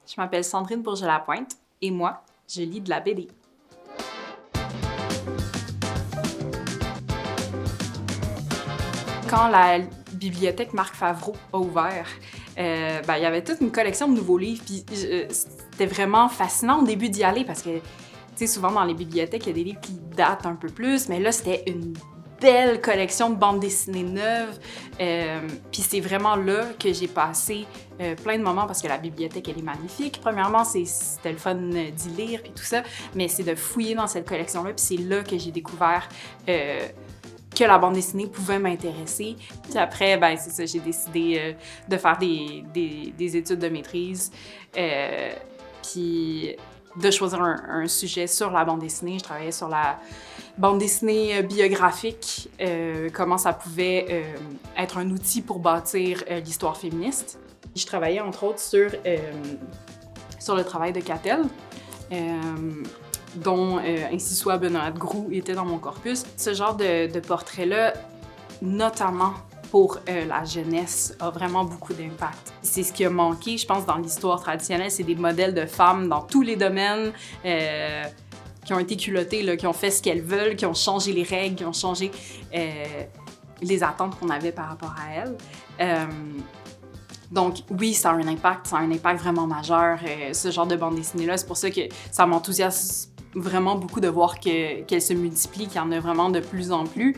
Je m'appelle Sandrine Bourget-Lapointe et moi, je lis de la BD. Quand la bibliothèque Marc Favreau a ouvert, il y avait toute une collection de nouveaux livres. Puis c'était vraiment fascinant au début d'y aller parce que, tu sais, souvent dans les bibliothèques, il y a des livres qui datent un peu plus, mais là, c'était une belle collection de bandes dessinées neuves. Puis c'est vraiment là que j'ai passé plein de moments parce que la bibliothèque, elle est magnifique. Premièrement, c'était le fun d'y lire puis tout ça, mais c'est de fouiller dans cette collection-là. Puis c'est là que j'ai découvert que la bande dessinée pouvait m'intéresser. Puis après, c'est ça, j'ai décidé de faire des études de maîtrise. Puis de choisir un sujet sur la bande dessinée. Je travaillais sur la bande dessinée biographique, comment ça pouvait être un outil pour bâtir l'histoire féministe. Je travaillais entre autres sur le travail de Catel, dont Ainsi soit Benoît Groulx était dans mon corpus. Ce genre de portrait-là, notamment pour la jeunesse, a vraiment beaucoup d'impact. C'est ce qui a manqué, je pense, dans l'histoire traditionnelle, c'est des modèles de femmes dans tous les domaines qui ont été culottées, là, qui ont fait ce qu'elles veulent, qui ont changé les règles, qui ont changé les attentes qu'on avait par rapport à elles. Donc oui, ça a un impact vraiment majeur, ce genre de bande dessinée-là. C'est pour ça que ça m'enthousiasme vraiment beaucoup de voir qu'elle se multiplie, qu'il y en a vraiment de plus en plus.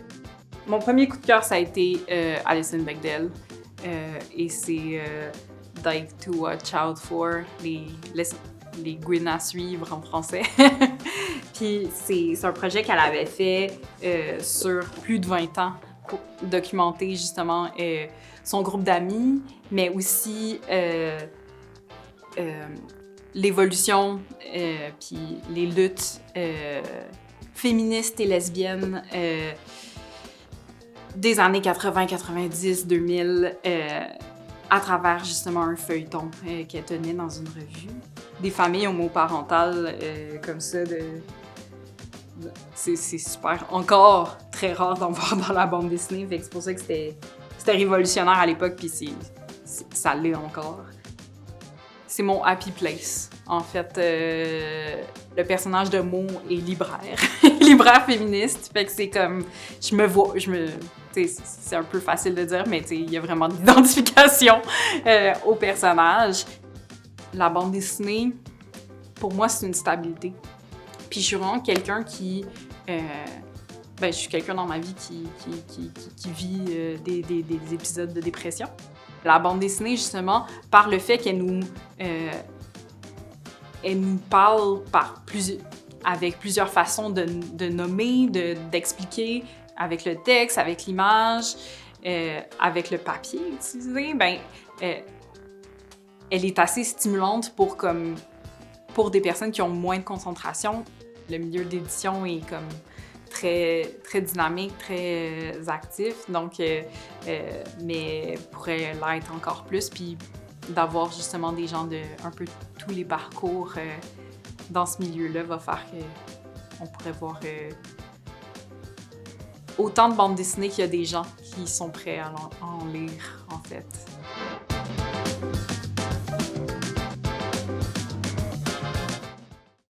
Mon premier coup de cœur, ça a été Alison Bechdel. Et c'est Die to Watch Out For, les Gwyn à suivre en français. Puis c'est un projet qu'elle avait fait sur plus de 20 ans pour documenter justement son groupe d'amis, mais aussi l'évolution puis les luttes féministes et lesbiennes des années 80, 90, 2000 à travers justement un feuilleton qu'elle tenait dans une revue. Des familles homoparentales comme ça, c'est super, encore très rare d'en voir dans la bande dessinée, fait que c'est pour ça que c'était révolutionnaire à l'époque, puis ça l'est encore. C'est mon happy place. En fait, le personnage de Mo est libraire, libraire féministe, fait que c'est comme, c'est un peu facile de dire, mais il y a vraiment de l'identification au personnage. La bande dessinée, pour moi, c'est une stabilité. Puis je suis vraiment quelqu'un qui... je suis quelqu'un dans ma vie qui vit des épisodes de dépression. La bande dessinée, justement, par le fait qu'elle nous parle avec plusieurs façons de nommer, d'expliquer, avec le texte, avec l'image, avec le papier utilisé, elle est assez stimulante pour des personnes qui ont moins de concentration. Le milieu d'édition est comme très, très dynamique, très actif, donc, mais pourrait l'être encore plus, puis d'avoir justement des gens de un peu tous les parcours dans ce milieu-là va faire qu'on pourrait voir autant de bandes dessinées qu'il y a des gens qui sont prêts à en lire, en fait.